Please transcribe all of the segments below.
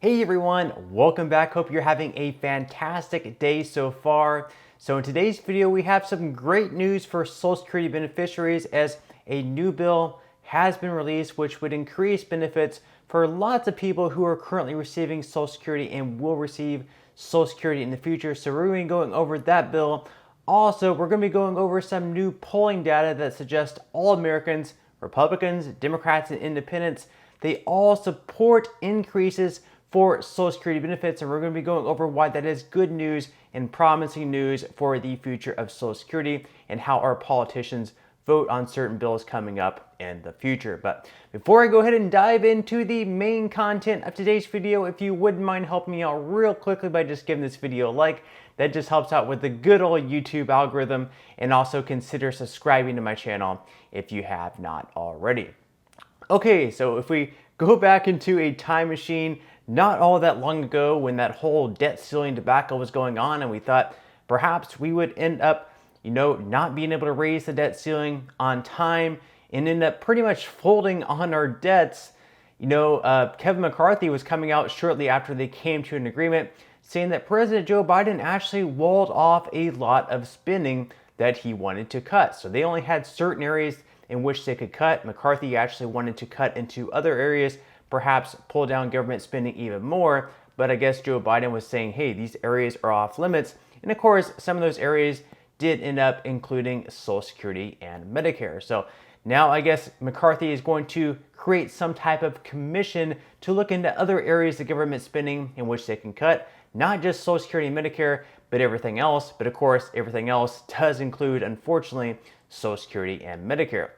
Hey everyone, welcome back. Hope you're having a fantastic day so far. So in today's video, we have some great news for Social Security beneficiaries as a new bill has been released which would increase benefits for lots of people who are currently receiving Social Security and will receive Social Security in the future. So we're going to be going over that bill. Also, we're going to be going over some new polling data that suggests all Americans, Republicans, Democrats, and Independents, they all support increases for Social Security benefits, and we're going to be going over why that is good news and promising news for the future of Social Security and how our politicians vote on certain bills coming up in the future. But before I go ahead and dive into the main content of today's video, if you wouldn't mind helping me out real quickly by just giving this video a like, that just helps out with the good old YouTube algorithm, and also consider subscribing to my channel if you have not already. Okay, so if we go back into a time machine not all that long ago when that whole debt ceiling debacle was going on, and we thought perhaps we would end up, not being able to raise the debt ceiling on time and end up pretty much folding on our debts. Kevin McCarthy was coming out shortly after they came to an agreement saying that President Joe Biden actually walled off a lot of spending that he wanted to cut. So they only had certain areas in which they could cut. McCarthy actually wanted to cut into other areas, perhaps pull down government spending even more. But I guess Joe Biden was saying, hey, these areas are off limits. And of course, some of those areas did end up including Social Security and Medicare. So now I guess McCarthy is going to create some type of commission to look into other areas of government spending in which they can cut, not just Social Security and Medicare, but everything else. But of course, everything else does include, unfortunately, Social Security and Medicare.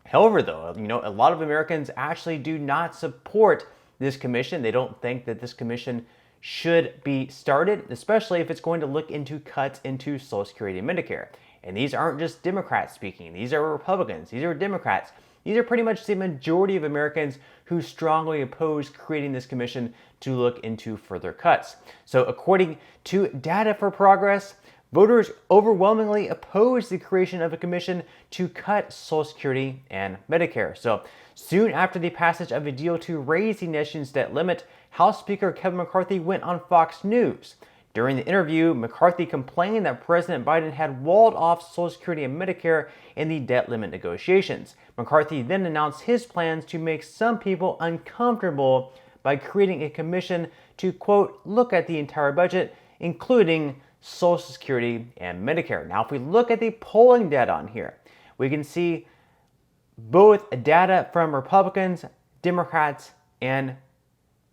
However, though, a lot of Americans actually do not support this commission. They don't think that this commission should be started, especially if it's going to look into cuts into Social Security and Medicare. And these aren't just Democrats speaking. These are Republicans. These are Democrats. These are pretty much the majority of Americans who strongly oppose creating this commission to look into further cuts. So according to Data for Progress, voters overwhelmingly oppose the creation of a commission to cut Social Security and Medicare. So soon after the passage of a deal to raise the nation's debt limit, House Speaker Kevin McCarthy went on Fox News. During the interview, McCarthy complained that President Biden had walled off Social Security and Medicare in the debt limit negotiations. McCarthy then announced his plans to make some people uncomfortable by creating a commission to, quote, look at the entire budget, including Social Security and Medicare. Now, if we look at the polling data on here, we can see both data from Republicans, Democrats, and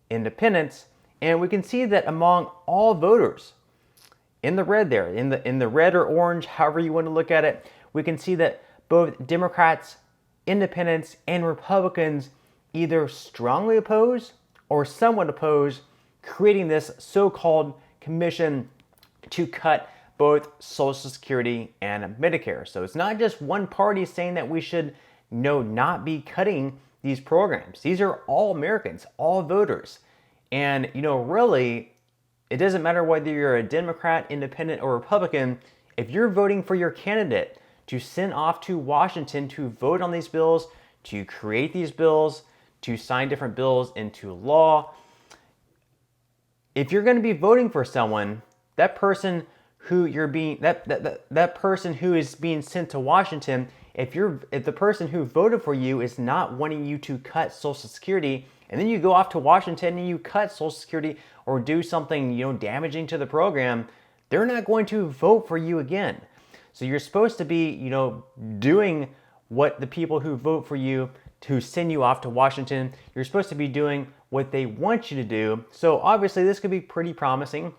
Independents, and we can see that among all voters, in the red there, in the red or orange, however you want to look at it, we can see that both Democrats, Independents, and Republicans either strongly oppose or somewhat oppose creating this so-called commission to cut both Social Security and Medicare. So it's not just one party saying that we should not be cutting these programs. These are all Americans, all voters. And really, it doesn't matter whether you're a Democrat, Independent, or Republican. If you're voting for your candidate to send off to Washington to vote on these bills, to create these bills, to sign different bills into law, if you're going to be voting for someone, that person who you're being that person who is being sent to Washington, if the person who voted for you is not wanting you to cut Social Security, and then you go off to Washington and you cut Social Security or do something damaging to the program, they're not going to vote for you again. So you're supposed to be doing what the people who vote for you to send you off to Washington, you're supposed to be doing what they want you to do. So obviously this could be pretty promising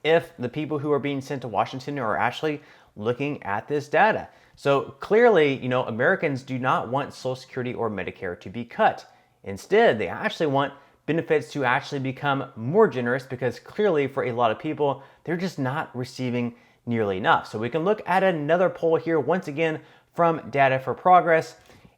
if the people who are being sent to Washington are actually looking at this data. So clearly, Americans do not want Social Security or Medicare to be cut. Instead, they actually want benefits to actually become more generous because clearly for a lot of people, they're just not receiving nearly enough. So we can look at another poll here once again from Data for Progress.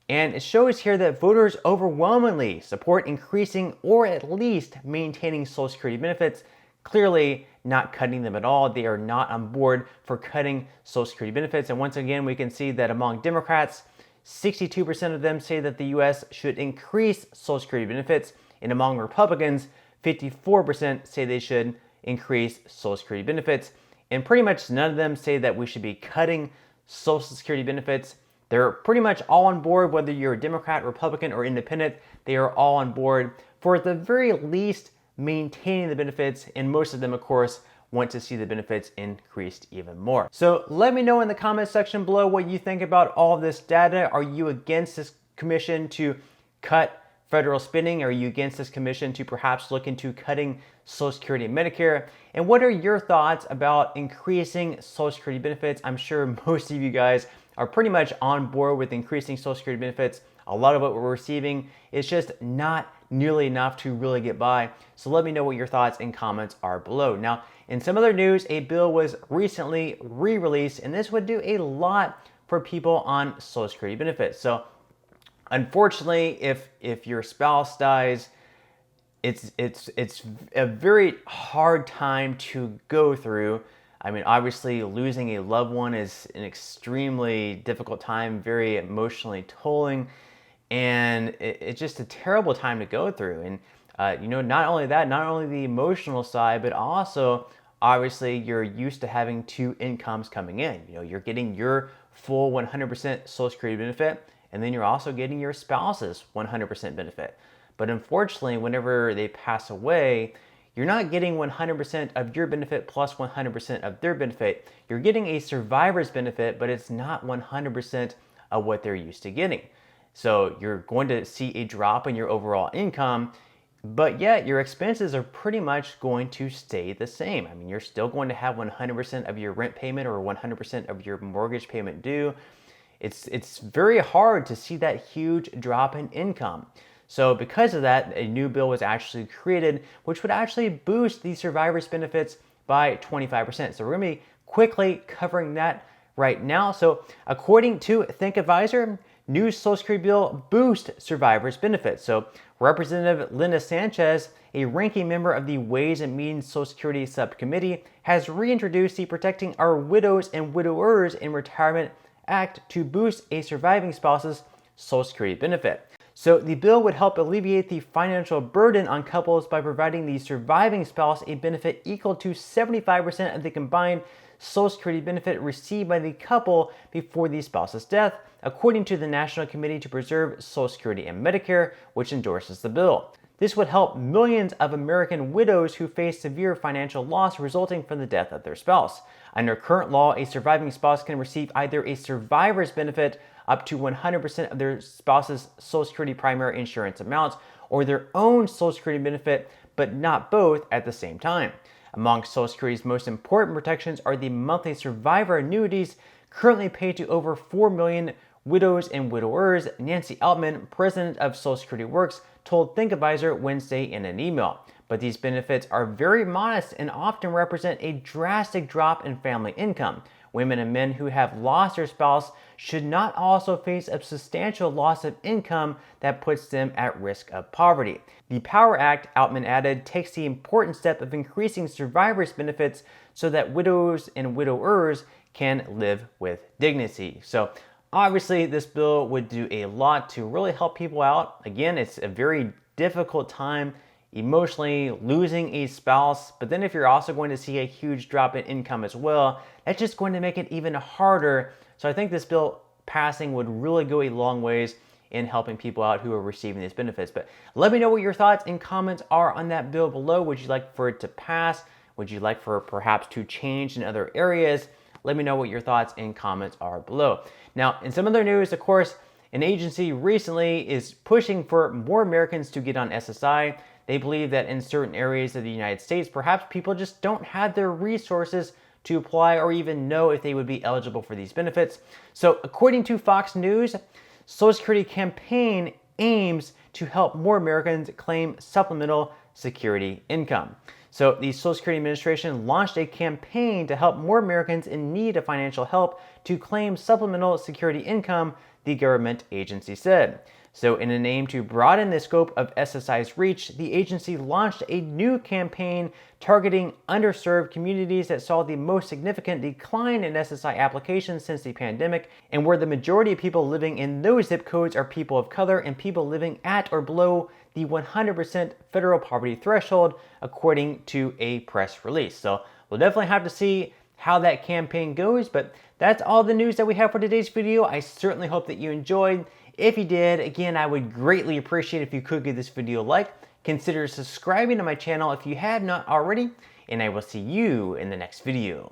And it shows here that voters overwhelmingly support increasing or at least maintaining Social Security benefits, clearly not cutting them at all. They are not on board for cutting Social Security benefits. And once again, we can see that among Democrats, 62% of them say that the U.S. should increase Social Security benefits, and among Republicans, 54% say they should increase Social Security benefits, and pretty much none of them say that we should be cutting Social Security benefits. They're pretty much all on board, whether you're a Democrat, Republican, or independent. They are all on board for at the very least maintaining the benefits, and most of them, of course, want to see the benefits increased even more. So let me know in the comments section below what you think about all of this data. Are you against this commission to cut federal spending? Are you against this commission to perhaps look into cutting Social Security and Medicare? And what are your thoughts about increasing Social Security benefits? I'm sure most of you guys are pretty much on board with increasing Social Security benefits. A lot of what we're receiving is just not nearly enough to really get by. So let me know what your thoughts and comments are below. Now, in some other news, a bill was recently re-released, and this would do a lot for people on Social Security benefits. So unfortunately, if your spouse dies, it's a very hard time to go through. I mean, obviously, losing a loved one is an extremely difficult time, very emotionally tolling, and it's just a terrible time to go through. And not only that, not only the emotional side, but also obviously you're used to having two incomes coming in. You're getting your full 100% Social Security benefit, and then you're also getting your spouse's 100% benefit. But unfortunately, whenever they pass away, you're not getting 100% of your benefit plus 100% of their benefit. You're getting a survivor's benefit, but it's not 100% of what they're used to getting. So you're going to see a drop in your overall income, but yet your expenses are pretty much going to stay the same. I mean, you're still going to have 100% of your rent payment or 100% of your mortgage payment due. It's very hard to see that huge drop in income. So because of that, a new bill was actually created, which would actually boost the survivor's benefits by 25%. So we're going to be quickly covering that right now. So according to ThinkAdvisor, new Social Security bill boosts survivor's benefits. So Representative Linda Sanchez, a ranking member of the Ways and Means Social Security Subcommittee, has reintroduced the Protecting Our Widows and Widowers in Retirement Act to boost a surviving spouse's Social Security benefit. So the bill would help alleviate the financial burden on couples by providing the surviving spouse a benefit equal to 75% of the combined Social Security benefit received by the couple before the spouse's death, according to the National Committee to Preserve Social Security and Medicare, which endorses the bill. This would help millions of American widows who face severe financial loss resulting from the death of their spouse. Under current law, a surviving spouse can receive either a survivor's benefit up to 100% of their spouse's Social Security primary insurance amounts, or their own Social Security benefit, but not both at the same time. Among Social Security's most important protections are the monthly survivor annuities currently paid to over 4 million widows and widowers. Nancy Altman, president of Social Security Works, told ThinkAdvisor Wednesday in an email. But these benefits are very modest and often represent a drastic drop in family income. Women and men who have lost their spouse should not also face a substantial loss of income that puts them at risk of poverty. The POWER Act, Altman added, takes the important step of increasing survivors' benefits so that widows and widowers can live with dignity. So obviously this bill would do a lot to really help people out. Again, it's a very difficult time emotionally losing a spouse, but then if you're also going to see a huge drop in income as well, that's just going to make it even harder. So I think this bill passing would really go a long ways in helping people out who are receiving these benefits. But let me know what your thoughts and comments are on that bill below. Would you like for it to pass? Would you like for perhaps to change in other areas? Let me know what your thoughts and comments are below. Now, in some other news, of course, an agency recently is pushing for more Americans to get on SSI. They believe that in certain areas of the United States, perhaps people just don't have their resources to apply or even know if they would be eligible for these benefits. So according to Fox News, Social Security campaign aims to help more Americans claim supplemental security income. So the Social Security Administration launched a campaign to help more Americans in need of financial help to claim supplemental security income, the government agency said. So in an aim to broaden the scope of SSI's reach, the agency launched a new campaign targeting underserved communities that saw the most significant decline in SSI applications since the pandemic, and where the majority of people living in those zip codes are people of color and people living at or below the 100% federal poverty threshold, according to a press release. So we'll definitely have to see how that campaign goes, but that's all the news that we have for today's video. I certainly hope that you enjoyed. If you did, again, I would greatly appreciate if you could give this video a like. Consider subscribing to my channel if you have not already, and I will see you in the next video.